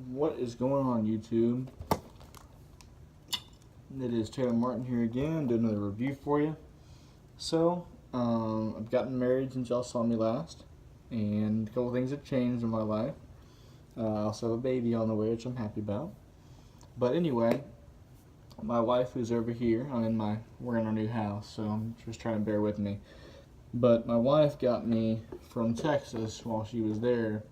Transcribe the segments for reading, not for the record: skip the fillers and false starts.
What is going on, YouTube? It is Taylor Martin here again, doing another review for you. So, I've gotten married since y'all saw me last, and a couple things have changed in my life. I also have a baby on the way, which I'm happy about. But anyway, my wife is over here. We're in our new house, so I'm just trying to bear with me. But my wife got me from Texas while she was there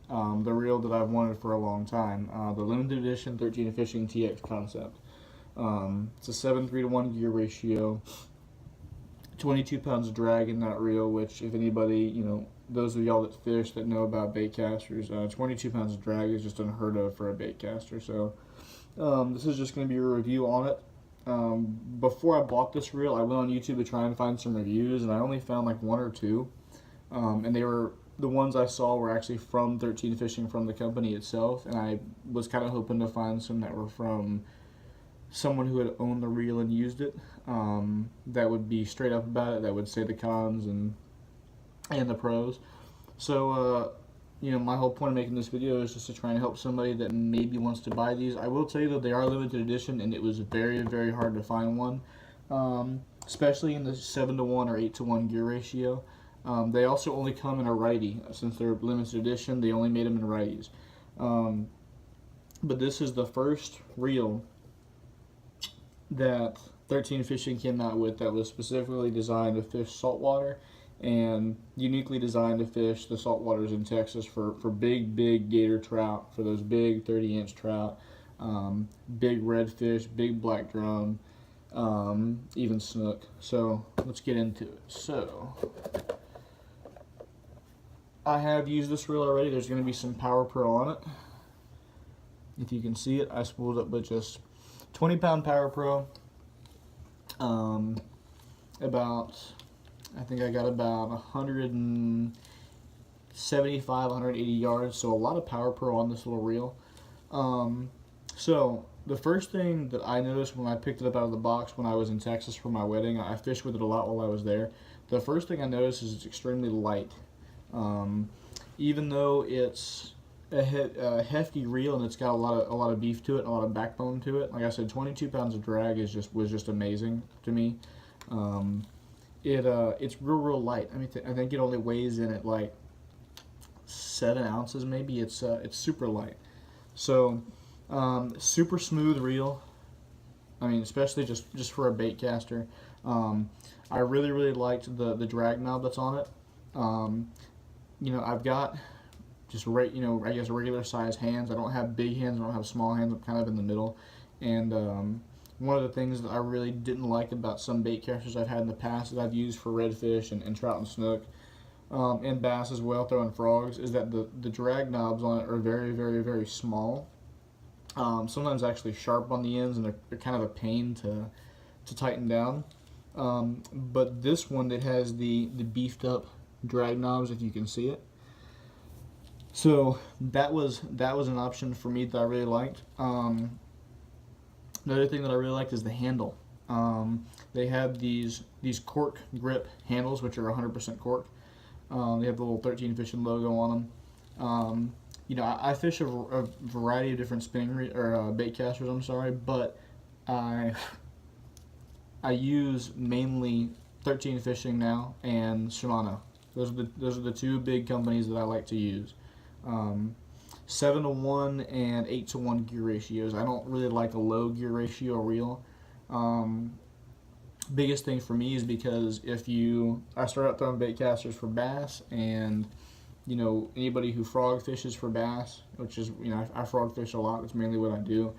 the reel that I've wanted for a long time, the limited edition 13 Fishing TX concept. It's a 7:3 to 1 gear ratio, 22 pounds of drag in that reel, which if anybody, those of y'all that fish that know about bait casters, 22 pounds of drag is just unheard of for a bait caster. So this is just going to be a review on it. Before I bought this reel, I went on YouTube to try and find some reviews, and I only found like one or two, and the ones I saw were actually from 13 Fishing, from the company itself, and I was kind of hoping to find some that were from someone who had owned the reel and used it, that would be straight up about it, that would say the cons and the pros. So my whole point of making this video is just to try and help somebody that maybe wants to buy these. I will tell you that they are limited edition, and it was very, very hard to find one, especially in the 7:1 or 8:1 gear ratio. They also only come in a righty. Since they're limited edition, they only made them in righties. But this is the first reel that 13 Fishing came out with that was specifically designed to fish saltwater and uniquely designed to fish the saltwaters in Texas for big gator trout, for those big 30-inch trout, big redfish, big black drum, even snook. So let's get into it. So I have used this reel already. There's going to be some Power Pro on it. If you can see it, I spooled up with just 20-pound Power Pro. I think I got about 175, 180 yards, so a lot of Power Pro on this little reel. So the first thing that I noticed when I picked it up out of the box when I was in Texas for my wedding, I fished with it a lot while I was there. The first thing I noticed is it's extremely light. Even though it's a hefty reel and it's got a lot of beef to it and a lot of backbone to it, like I said, 22 pounds of drag was just amazing to me. It's real light. I mean, I think it only weighs in at like 7 ounces maybe. It's super light. So super smooth reel. I mean, especially just for a bait caster. I really liked the drag knob that's on it. I've got just I guess regular size hands. I don't have big hands, I don't have small hands, I'm kind of in the middle. And one of the things that I really didn't like about some bait casters I've had in the past that I've used for redfish and trout and snook, and bass as well, throwing frogs, is that the drag knobs on it are very small. Sometimes actually sharp on the ends, and they're kind of a pain to tighten down. But this one that has the beefed up drag knobs, if you can see it. So that was an option for me that I really liked. Another thing that I really liked is the handle. They have these cork grip handles, which are 100% cork. They have the little 13 Fishing logo on them. I fish a variety of different bait casters. I'm sorry, but I use mainly 13 Fishing now and Shimano. Those are the two big companies that I like to use. 7:1 and 8:1 gear ratios. I don't really like a low gear ratio reel. Biggest thing for me is because I start out throwing bait casters for bass, and anybody who frog fishes for bass, which is I frog fish a lot. That's mainly what I do.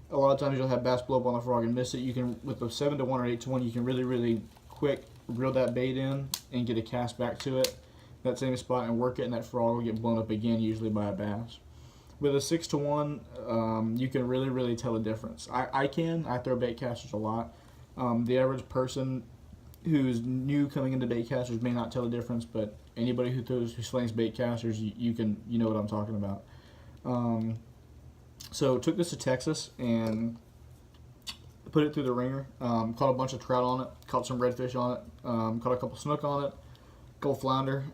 A lot of times you'll have bass blow up on the frog and miss it. You can, with the 7:1 or 8:1, you can really quick reel that bait in and get a cast back to it, that same spot, and work it, and that frog will get blown up again, usually by a bass. With a 6:1, you can really tell a difference. I throw bait casters a lot. The average person who's new coming into bait casters may not tell the difference, but anybody who slings bait casters, you know what I'm talking about. So took this to Texas and put it through the ringer. Caught a bunch of trout on it, caught some redfish on it, caught a couple snook on it, couple flounder.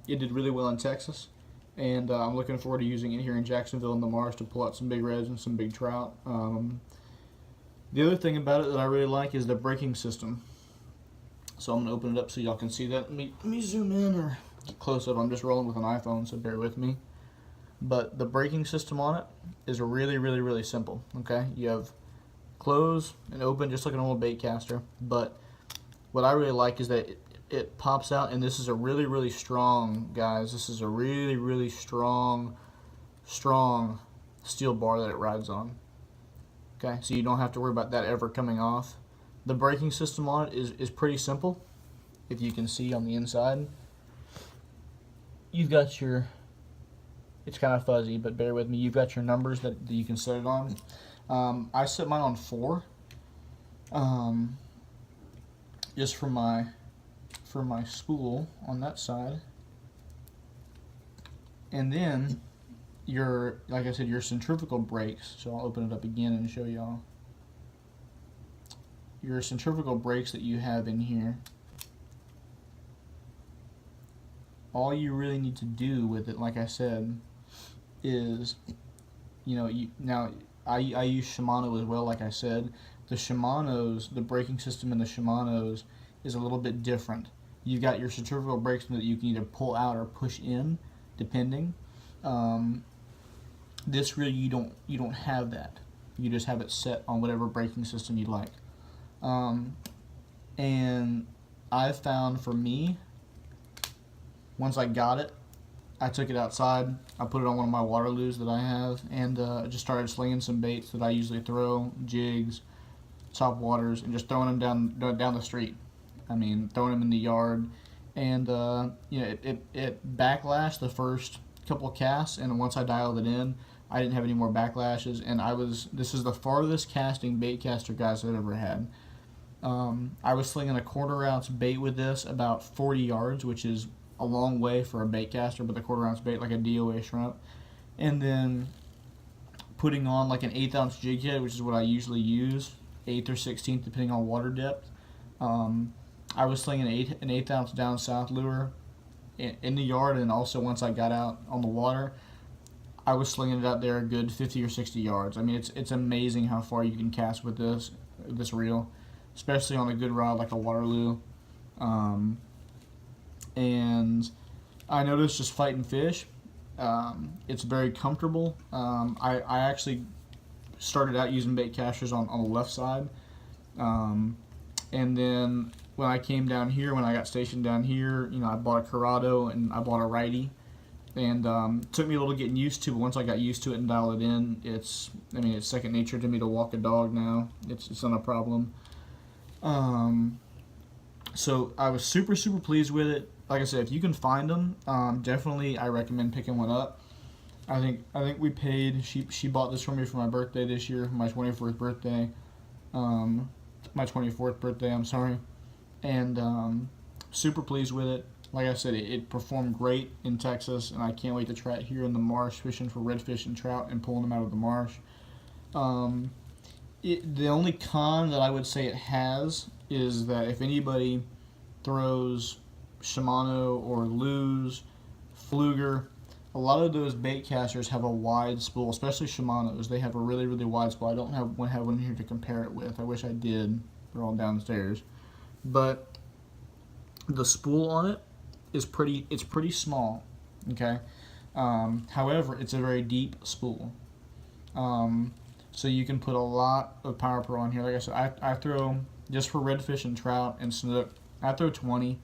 It did really well in Texas, and I'm looking forward to using it here in Jacksonville in the marsh to pull out some big reds and some big trout. The other thing about it that I really like is the braking system. So I'm going to open it up so y'all can see that. Let me zoom in or get close up. I'm just rolling with an iPhone, so bear with me. But the braking system on it is really, really, really simple. Okay, you have close and open just like an old bait caster. But what I really like is that it pops out, and this is a really, really strong, guys. This is a really, really strong steel bar that it rides on. Okay, so you don't have to worry about that ever coming off. The braking system on it is pretty simple. If you can see on the inside, you've got your, it's kind of fuzzy, but bear with me, you've got your numbers that you can set it on. I set mine on 4, just for my spool on that side. And then like I said, your centrifugal brakes, so I'll open it up again and show y'all. Your centrifugal brakes that you have in here, all you really need to do with it, like I said, is, now I use Shimano as well, like I said. The braking system in the Shimanos is a little bit different. You've got your centrifugal brakes that you can either pull out or push in, depending. This really, you don't have that. You just have it set on whatever braking system you like. And I found, for me, once I got it, I took it outside, I put it on one of my Waterloos that I have, and just started slinging some baits that I usually throw, jigs, top waters, and just throwing them down the street. I mean, throwing them in the yard, and it backlashed the first couple of casts, and once I dialed it in, I didn't have any more backlashes, and this is the farthest casting bait caster, guys, I've ever had. I was slinging a 1/4 ounce bait with this about 40 yards, which is a long way for a bait caster, but the 1/4 ounce bait, like a DOA shrimp, and then putting on like an 1/8 ounce jig head, which is what I usually use, 1/8 or 1/16 depending on water depth. I was slinging an 1/8 ounce down south lure in the yard, and also once I got out on the water, I was slinging it out there a good 50 or 60 yards. I mean, it's amazing how far you can cast with this reel, especially on a good rod like a Waterloo. And I noticed just fighting fish, it's very comfortable. I actually started out using bait casters on the left side, and then when I came down here, when I got stationed down here, I bought a Corrado and I bought a righty, and it took me a little getting used to, but once I got used to it and dialed it in, it's second nature to me to walk a dog now. It's not a problem. So I was super pleased with it. Like I said, if you can find them, definitely I recommend picking one up. I think we paid. She bought this for me for my birthday this year, my 24th birthday. My 24th birthday, I'm sorry. And super pleased with it. Like I said, it performed great in Texas, and I can't wait to try it here in the marsh, fishing for redfish and trout and pulling them out of the marsh. The only con that I would say it has is that if anybody throws Shimano or Lew's, Fluger, a lot of those bait casters have a wide spool, especially Shimano's. They have a really wide spool. I don't have one here to compare it with. I wish I did. They're all downstairs. But the spool on it is pretty small, okay? However, it's a very deep spool. So you can put a lot of Power Pro on here. Like I said, I throw, just for redfish and trout and snook, I throw 20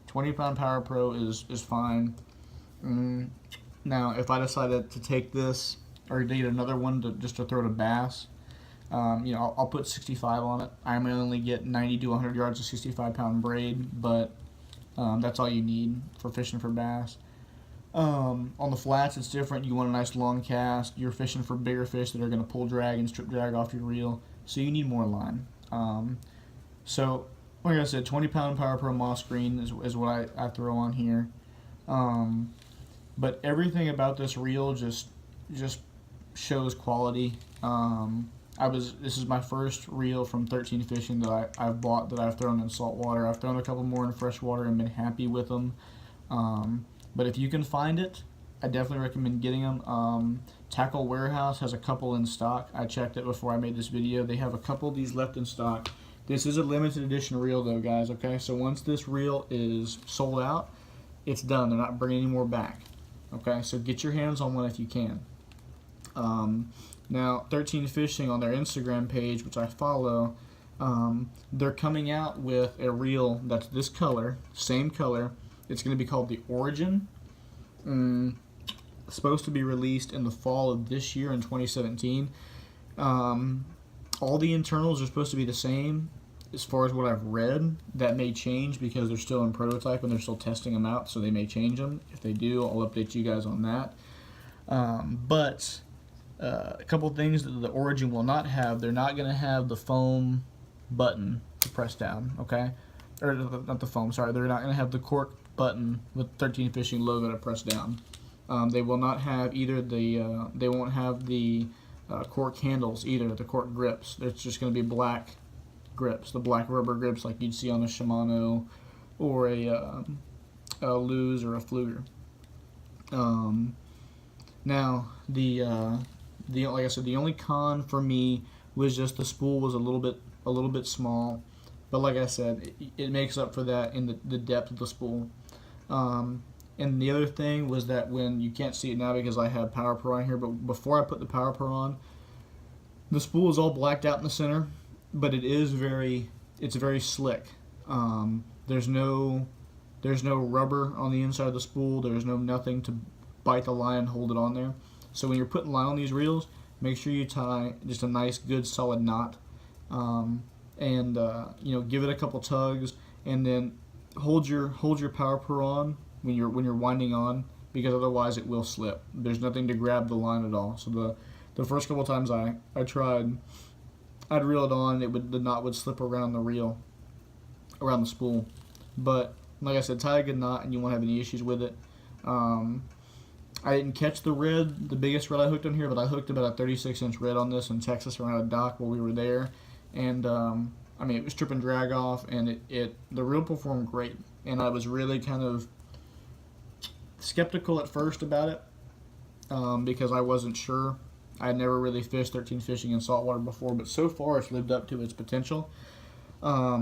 pound Power Pro is fine. Now, if I decided to take this or to get another one just to throw to bass, I'll put 65 on it. I may only get 90 to 100 yards of 65 pound braid, but that's all you need for fishing for bass. On the flats, it's different. You want a nice long cast. You're fishing for bigger fish that are going to pull drag and strip drag off your reel, so you need more line. So, like I said, 20 pound Power Pro moss green is what I throw on here. But everything about this reel just shows quality. This is my first reel from 13 Fishing that I've bought that I've thrown in salt water. I've thrown a couple more in fresh water and been happy with them. But if you can find it, I definitely recommend getting them. Tackle Warehouse has a couple in stock. I checked it before I made this video. They have a couple of these left in stock. This is a limited edition reel though, guys, okay? So once this reel is sold out, it's done. They're not bringing any more back, okay? So get your hands on one if you can. Now, 13 Fishing on their Instagram page, which I follow, they're coming out with a reel that's this color, same color. It's going to be called the Origin. Supposed to be released in the fall of this year in 2017. All the internals are supposed to be the same as far as what I've read. That may change because they're still in prototype and they're still testing them out, so they may change them. If they do, I'll update you guys on that. But a couple things that the Origin will not have: they're not going to have the foam button to press down, okay? Or not the foam, sorry. They're not going to have the cork button with 13 Fishing logo to press down. They will not have either the, they won't have the cork handles either, the cork grips. It's just going to be black grips, the black rubber grips like you'd see on a Shimano or a Lew's or a Fluger. Now, like I said, the only con for me was just the spool was a little bit small, but like I said, it makes up for that in the depth of the spool. And the other thing was that when, you can't see it now because I have Power Pro on here, but before I put the Power Pro on, the spool is all blacked out in the center, but it's very slick. There's no rubber on the inside of the spool. There's nothing to bite the line and hold it on there. So when you're putting line on these reels, make sure you tie just a nice, good, solid knot, and you know, give it a couple tugs, and then hold your Power Pro on when you're winding on, because otherwise it will slip. There's nothing to grab the line at all. So the first couple times I tried, I'd reel it on, the knot would slip around the reel, around the spool. But like I said, tie a good knot and you won't have any issues with it. I didn't catch the biggest red I hooked on here, but I hooked about a 36-inch red on this in Texas around a dock while we were there. And I mean, it was strip and drag off, and the reel performed great. And I was really kind of skeptical at first about it because I wasn't sure. I had never really fished 13 Fishing in saltwater before, but so far it's lived up to its potential. I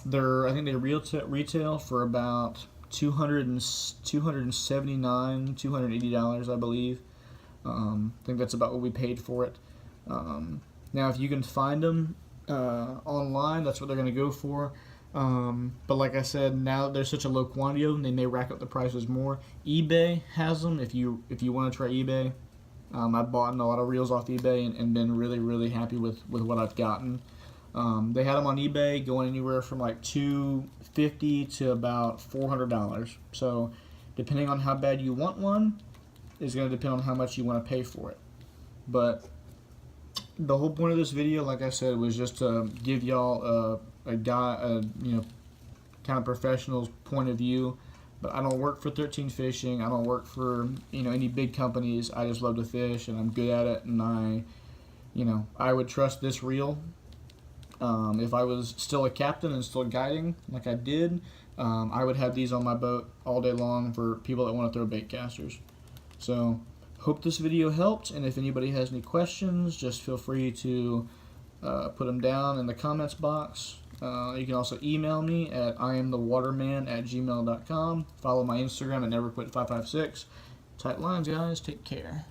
think they retail for about $279, $280, I believe. I think that's about what we paid for it. Now, if you can find them online, that's what they're going to go for. But like I said, now there's such a low quantity of them, they may rack up the prices more. eBay has them if you want to try eBay. I've bought a lot of reels off eBay and been really, really happy with what I've gotten. They had them on eBay going anywhere from like $250 to about $400. So depending on how bad you want one is going to depend on how much you want to pay for it. But the whole point of this video, like I said, was just to give y'all a kind of professional's point of view. But I don't work for 13 Fishing. I don't work for any big companies. I just love to fish and I'm good at it. And I would trust this reel. If I was still a captain and still guiding like I did, I would have these on my boat all day long for people that want to throw bait casters. So hope this video helped, and if anybody has any questions, just feel free to put them down in the comments box. You can also email me at iamthewaterman@gmail.com. Follow my Instagram at neverquit556. Tight lines, guys. Take care.